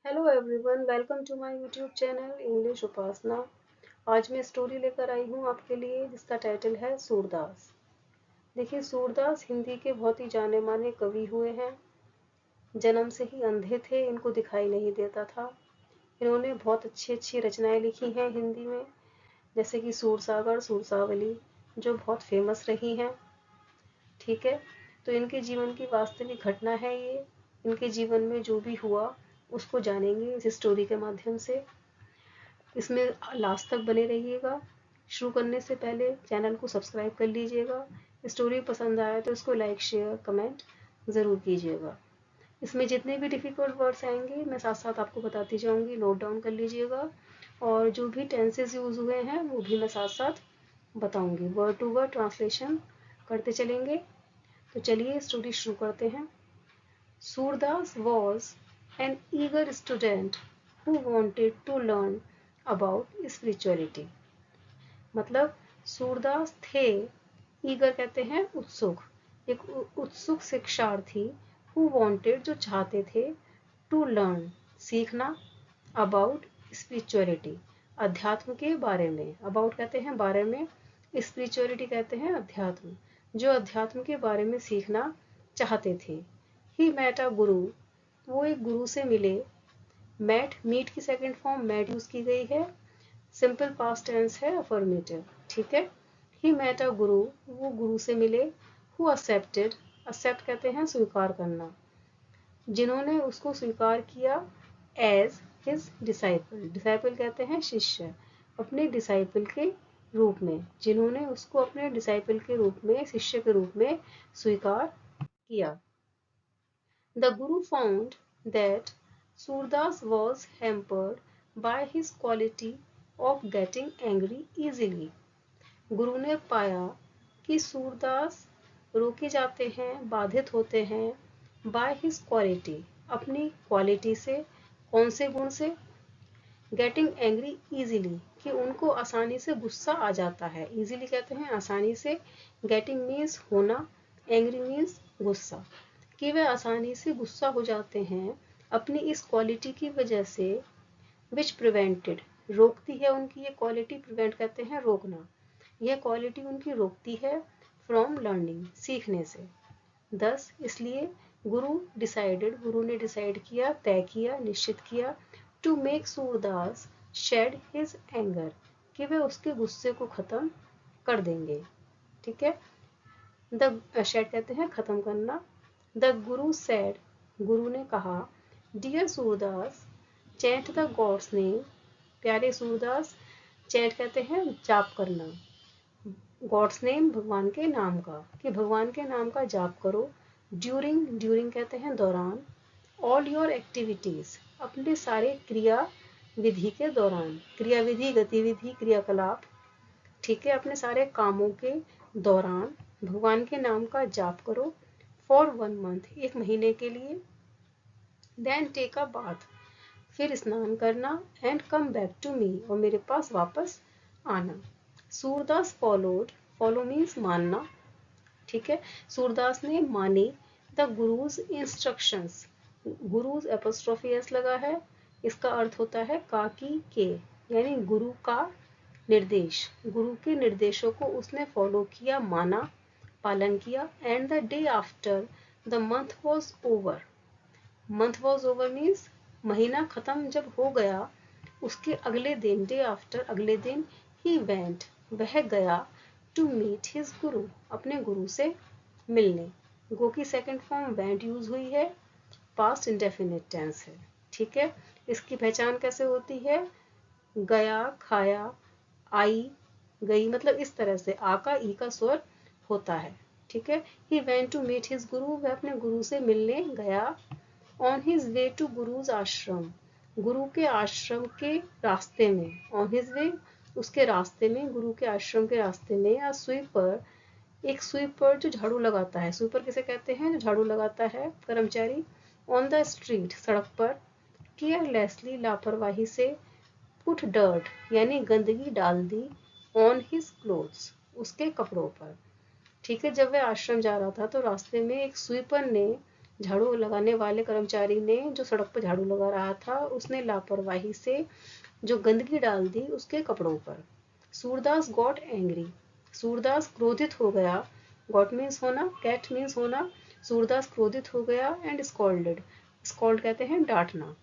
Hello everyone, welcome to my YouTube channel English Upasana. आज मैं story लेकर आई हूँ आपके लिए जिसका टाइटल है सूरदास। देखिए, सूरदास हिंदी के बहुत ही जाने माने कवि हुए हैं। जन्म से ही अंधे थे, इनको दिखाई नहीं देता था। इन्होंने बहुत अच्छी अच्छी रचनाएं लिखी हैं हिंदी में, जैसे कि सूरसागर, सूरसावली, जो बहुत फेमस रही हैं। ठीक है, तो इनके जीवन की वास्तविक घटना है ये। इनके जीवन में जो भी हुआ उसको जानेंगे इस स्टोरी के माध्यम से। इसमें लास्ट तक बने रहिएगा। शुरू करने से पहले चैनल को सब्सक्राइब कर लीजिएगा। स्टोरी पसंद आए तो इसको लाइक, शेयर, कमेंट ज़रूर कीजिएगा। इसमें जितने भी डिफ़िकल्ट वर्ड्स आएंगे मैं साथ साथ आपको बताती जाऊंगी, नोट डाउन कर लीजिएगा। और जो भी टेंसेस यूज़ हुए हैं वो भी मैं साथ साथ बताऊंगी। वर्ड टू वर्ड ट्रांसलेशन करते चलेंगे। तो चलिए स्टोरी शुरू करते हैं। Surdas was an eager student who wanted to learn about spirituality. मतलब सूरदास थे, ईगर कहते हैं उत्सुक, एक उत्सुक शिक्षार्थी, who wanted जो चाहते थे, to learn सीखना, about spirituality अध्यात्म के बारे में, about कहते हैं बारे में, spirituality कहते हैं अध्यात्म, जो अध्यात्म के बारे में सीखना चाहते थे। ही met a गुरु, वो एक गुरु से मिले। मेट, मीट की सेकंड फॉर्म मेट यूज की गई है। सिंपल पास्ट टेंस है, अफर्मेटिव। ठीक है, ही मेट अ गुरु, वो गुरु से मिले। हु एक्सेप्टेड, एक्सेप्ट कहते हैं स्वीकार करना, जिन्होंने उसको स्वीकार किया। एज हिज डिसाइपल, डिसाइपल कहते हैं शिष्य, अपने डिसाइपल के रूप में, जिन्होंने उसको अपने डिसाइपल के रूप में, शिष्य के रूप में स्वीकार किया। The Guru found that Surdas was hampered by his quality of getting angry easily. गुरु ने पाया कि सूरदास रोके जाते हैं, बाधित होते हैं, by his quality, अपनी क्वालिटी से। कौन से गुण से? गेटिंग एंग्री इजीली, कि उनको आसानी से गुस्सा आ जाता है। इजीली कहते हैं आसानी से, गेटिंग मीन्स होना, एंग्री मीन्स गुस्सा, कि वे आसानी से गुस्सा हो जाते हैं अपनी इस क्वालिटी की वजह से। विच प्रिवेंटेड, रोकती है उनकी ये क्वालिटी, प्रिवेंट कहते हैं रोकना, यह क्वालिटी उनकी रोकती है फ्रॉम लर्निंग, सीखने से। दस, इसलिए गुरु डिसाइडेड, गुरु ने डिसाइड किया, तय किया, निश्चित किया, to make Surdas shed his anger, कि वे उसके गुस्से को खत्म कर देंगे। ठीक है, द शेड कहते हैं खत्म करना। द गुरु सेड, गुरु ने कहा, dear Surdas, chant the god's name, प्यारे सूरदास, चैंट कहते हैं जाप करना, गॉड्स नेम भगवान के नाम का, कि भगवान के नाम का जाप करो। ड्यूरिंग, ड्यूरिंग कहते हैं दौरान। ऑल योर एक्टिविटीज, अपने सारे क्रिया विधि के दौरान, क्रिया विधि, गतिविधि, क्रियाकलाप। ठीक है, अपने सारे कामों के दौरान भगवान के नाम का जाप करो। फॉर 1 month, एक महीने के लिए। देन टेक अ बाथ, फिर स्नान करना। And come back to me, और मेरे पास वापस आना। सूरदास फॉलोड, फॉलो मीन्स मानना। ठीक है, सूरदास ने मानी the gurus instructions, gurus apostrophe S लगा है, इसका अर्थ होता है का की के, यानी गुरु का निर्देश, गुरु के निर्देशों को उसने फॉलो किया, माना, पालन किया। And the day after the month was over, month was over means महीना खत्म जब हो गया, उसके अगले दिन, डे आफ्टर अगले दिन, ही वेंट, वह गया, टू मीट हिज गुरु, अपने गुरु से मिलने। गो की सेकंड फॉर्म वेंट यूज हुई है, पास्ट इंडेफिनिट टेंस है। ठीक है, इसकी पहचान कैसे होती है? गया, खाया, आई, गई, मतलब इस तरह से आ का ई का स्वर होता है। ठीक है, he went to meet his guru, वह अपने गुरु से मिलने गया। On his way to guru's ashram, गुरु के आश्रम के रास्ते में। ऑन हिज वे, उसके रास्ते में, गुरु के आश्रम के रास्ते में। आ स्वीपर, एक स्वीपर जो झाड़ू लगाता है, स्वीपर किसे कहते हैं? जो झाड़ू लगाता है, कर्मचारी। ऑन द स्ट्रीट, सड़क पर। केयरलेसली, लापरवाही से। पुट डर्ट, यानी गंदगी डाल दी। ऑन हिज क्लोथ्स, उसके कपड़ों पर। ठीक है, जब वह आश्रम जा रहा था तो रास्ते में एक स्वीपर ने झाड़ू लगाने वाले कर्मचारी ने, जो सड़क पर झाड़ू लगा रहा था, उसने लापरवाही से जो गंदगी डाल दी उसके कपड़ों पर। सूरदास गॉट एंग्री, सूरदास क्रोधित हो गया। गॉट मीन्स होना, गेट मीन्स होना। सूरदास क्रोधित हो गया एंड स्कॉल्डेड, स्कॉल्ड कहते हैं डांटना,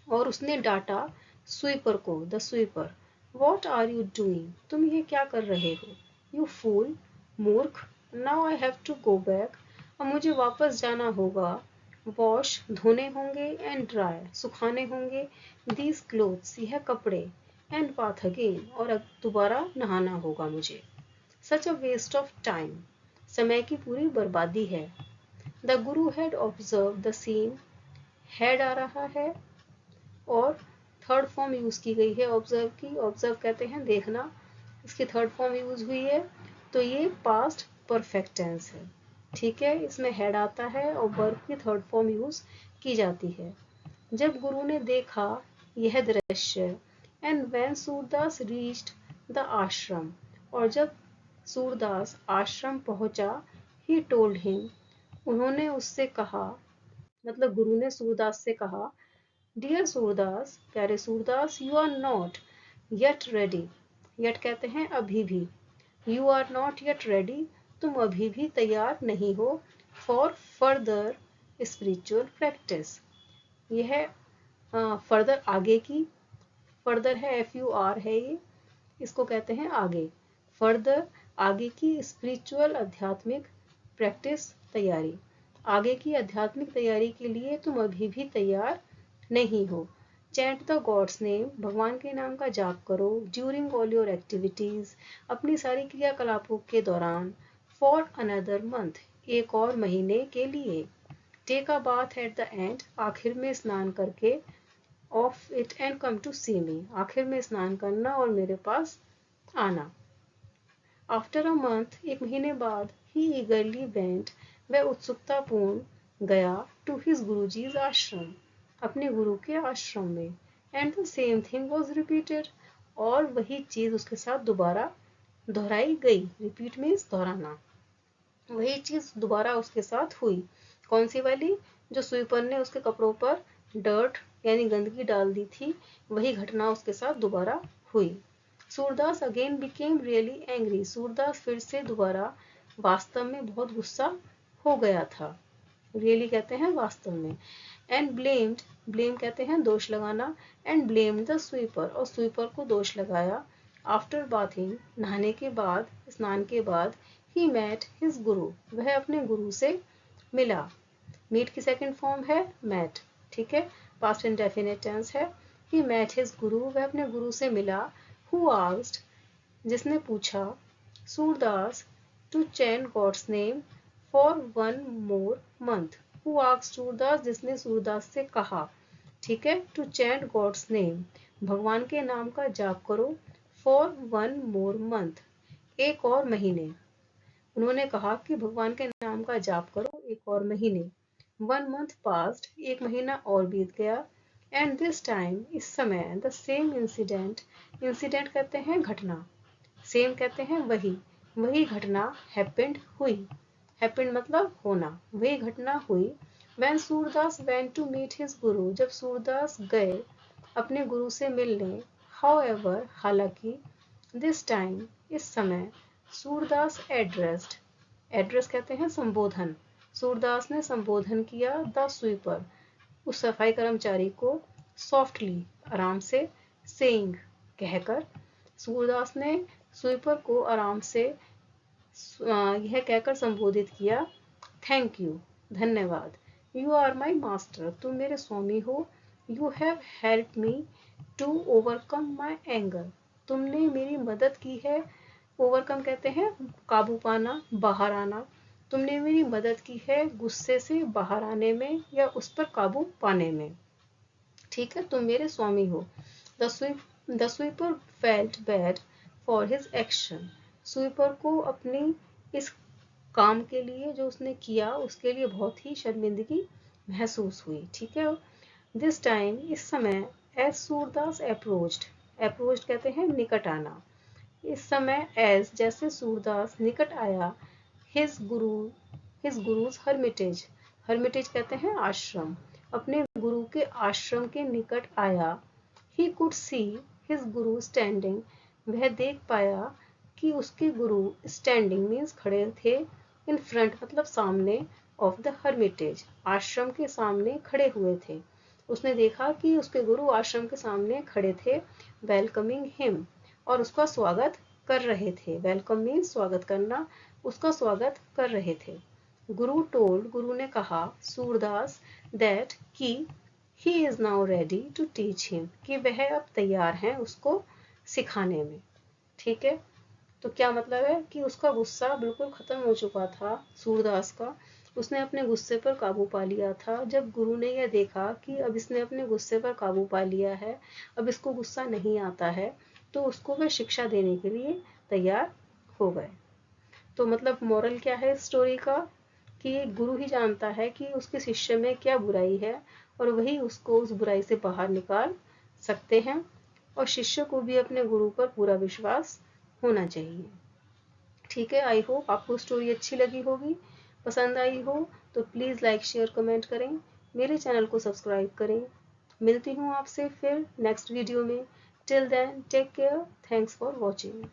और उसने डांटा स्वीपर को, the sweeper. What are you doing, तुम ये क्या कर रहे हो। यू फूल, मूर्ख। Now I have to go back, अब मुझे वापस जाना होगा। वॉश, धोने होंगे, एंड ड्राई, सुखाने होंगे। दीज क्लोथ्स, यह कपड़े। एंड बाथ अगेन, और अब दोबारा नहाना होगा मुझे। Such a waste of time, समय की पूरी बर्बादी है। The guru had observe the scene, had आ रहा है और थर्ड फॉर्म यूज की गई है ऑब्जर्व की। ऑब्जर्व कहते हैं देखना, इसकी थर्ड फॉर्म यूज हुई है, तो ये पास्ट परफेक्ट टेंस है। ठीक है, इसमें हेड आता है और वर्ब की थर्ड फॉर्म यूज की जाती है। जब गुरु ने देखा यह दृश्य, and when Surdas reached the आश्रम, और जब सूरदास आश्रम पहुंचा, ही टोल्ड हिम, उन्होंने उससे कहा, मतलब गुरु ने सूरदास से कहा, डियर सूरदास, प्यारे Surdas, you are not yet ready, yet कहते हैं अभी भी, you are not yet ready, तुम अभी भी तैयार नहीं हो, फॉर फर्दर स्पिरिचुअल प्रैक्टिस, यह फर्दर आगे की, फर्दर है FUR है ये, इसको कहते हैं आगे, फर्दर आगे की स्पिरिचुअल आध्यात्मिक प्रैक्टिस तैयारी, आगे की आध्यात्मिक तैयारी के लिए तुम अभी भी तैयार नहीं हो। चैंट द गॉड्स नेम, भगवान के नाम का जाप करो। ड्यूरिंग ऑल योर एक्टिविटीज, अपनी सारी क्रियाकलापों के दौरान। फॉर अनदर मंथ, एक और महीने के लिए। Take a bath at the end, आखिर में स्नान करके। Of it and come to see me, आखिर में स्नान करना और मेरे पास आना। आफ्टर अ मंथ, एक महीने बाद, ही ईगरली वेंट, वह उत्सुकतापूर्ण गया, टू हिज गुरुजीज आश्रम, अपने गुरु के आश्रम में। And the same thing was repeated, और वही चीज उसके साथ दोबारा दोहराई गई। रिपीट मीन्स दोहराना, वही चीज दोबारा उसके साथ हुई। कौन सी वाली, जो स्वीपर ने उसके कपड़ों पर डर्ट यानी गंदगी डाल दी थी, वही घटना उसके साथ दोबारा हुई। Surdas again became really angry, Surdas फिर से दोबारा वास्तव में बहुत गुस्सा हो गया था। रियली कहते हैं वास्तव में। एंड ब्लेम्ड, ब्लेम कहते हैं दोष लगाना, एंड ब्लेम्ड द स्वीपर, और स्वीपर को दोष लगाया। आफ्टर बाथिंग, नहाने के बाद, स्नान के बाद। ही मेट हिज गुरु, वह अपने गुरु से मिला। मीट की सेकंड फॉर्म है मेट, ठीक है, पास्ट इंडेफिनिट टेंस है। ही मेट हिज गुरु, वह अपने गुरु से मिला। हु आस्क्ड, जिसने पूछा। Surdas, to chant god's name for one more month, who asked Surdas, जिसने सूरदास से कहा, ठीक है, टू चैंट गॉड्स नेम, भगवान के नाम का जाप करो। फॉर वन मोर मंथ, एक और महीने, उन्होंने कहा कि भगवान के नाम का जाप करो एक और महीने। वन मंथ पास्ट, एक महीना और बीत गया। एंड दिस टाइम, इस समय, द सेम इंसिडेंट, इंसिडेंट कहते हैं घटना, सेम कहते हैं वही, वही घटना हैपेंड हुई। हैपेंड मतलब होना, वही घटना हुई। When Surdas went to meet his guru, जब सूरदास गए अपने गुरु से मिलने। हाउएवर, हालांकि। दिस टाइम, इस समय। सूरदास एड्रेस्ड, एड्रेस कहते हैं संबोधन, सूरदास ने संबोधन किया द स्वीपर, उस सफाई कर्मचारी को। सॉफ्टली, आराम से। सेइंग, कहकर। सूरदास ने स्वीपर को आराम से यह कहकर संबोधित किया, थैंक यू, धन्यवाद। यू आर माई मास्टर, तुम मेरे स्वामी हो। You have help me to overcome my anger, तुमने मेरी मदद की है। ओवरकम कहते हैं काबू पाना, बाहर आना। तुमने मेरी मदद की है गुस्से से बाहर आने में या उस पर काबू पाने में। ठीक है, तुम मेरे स्वामी हो। The sweeper felt bad for his action, sweeper को अपनी इस काम के लिए जो उसने किया उसके लिए बहुत ही शर्मिंदगी महसूस हुई। ठीक है, दिस टाइम, इस समय। एज सूरदास अप्रोच्ड, अप्रोच्ड कहते हैं निकट आना। इस समय एज, जैसे सूरदास निकट आया। हिज गुरुज हर्मिटेज, हर्मिटेज कहते हैं आश्रम, अपने गुरु के आश्रम के निकट आया। He could see his Guru standing, वह देख पाया कि उसके गुरु स्टैंडिंग मीन्स खड़े थे, इन फ्रंट मतलब सामने, ऑफ द हर्मिटेज आश्रम के सामने खड़े हुए थे। उसने देखा कि उसके गुरु आश्रम के सामने खड़े थे, वेलकमिंग हिम, और उसका स्वागत कर रहे थे। वेलकम मीन्स स्वागत करना, उसका स्वागत कर रहे थे। गुरु टोल्ड, गुरु ने कहा सूरदास दैट कि he is now ready to teach him, कि वह अब तैयार हैं उसको सिखाने में। ठीक है, तो क्या मतलब है कि उसका गुस्सा बिल्कुल खत्म हो चुका था सूरदास का। उसने अपने गुस्से पर काबू पा लिया था। जब गुरु ने यह देखा कि अब इसने अपने गुस्से पर काबू पा लिया है, अब इसको गुस्सा नहीं आता है, तो उसको वे शिक्षा देने के लिए तैयार हो गए। तो मतलब मोरल क्या है इस स्टोरी का, कि गुरु ही जानता है कि उसके शिष्य में क्या बुराई है और वही उसको उस बुराई से बाहर निकाल सकते हैं, और शिष्य को भी अपने गुरु पर पूरा विश्वास होना चाहिए। ठीक है, आई होप आपको स्टोरी अच्छी लगी होगी, पसंद आई हो तो प्लीज़ लाइक शेयर कमेंट करें, मेरे चैनल को सब्सक्राइब करें। मिलती हूँ आपसे फिर नेक्स्ट वीडियो में। Till then take care, thanks for watching.